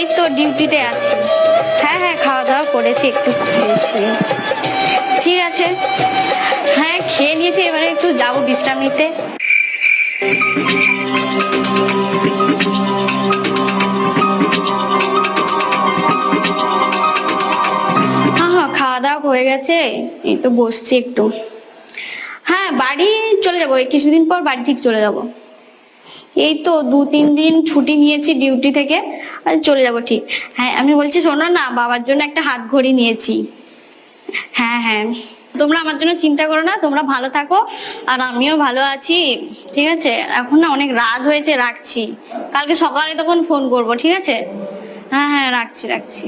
এই তো ডিউটিতে আছি। হ্যাঁ হ্যাঁ, খাওয়া দাওয়া করেছি, একটু খেয়েছি। ঠিক আছে, হ্যাঁ খেয়ে নিয়েছি, এবারে একটু যাবো বিশ্রাম নিতে। হ্যাঁ হ্যাঁ, খাওয়া দাওয়া হয়ে গেছে, এই তো বসছি একটু। হ্যাঁ বাড়ি চলে যাবো, এই কিছুদিন পর বাড়ি ঠিক চলে যাবো। এই তো 2-3 দিন ছুটি নিয়েছি ডিউটি থেকে, আর চলে যাব ঠিক। হ্যাঁ আমি বলছি শোনো না, বাবার জন্য একটা হাত ঘড়ি নিয়েছি। হ্যাঁ হ্যাঁ, তোমরা আমার জন্য চিন্তা করো না, তোমরা ভালো থাকো আর আমিও ভালো আছি। ঠিক আছে, এখন না অনেক রাত হয়েছে, রাখছি। কালকে সকালে তখন ফোন করবো, ঠিক আছে? হ্যাঁ হ্যাঁ, রাখছি রাখছি।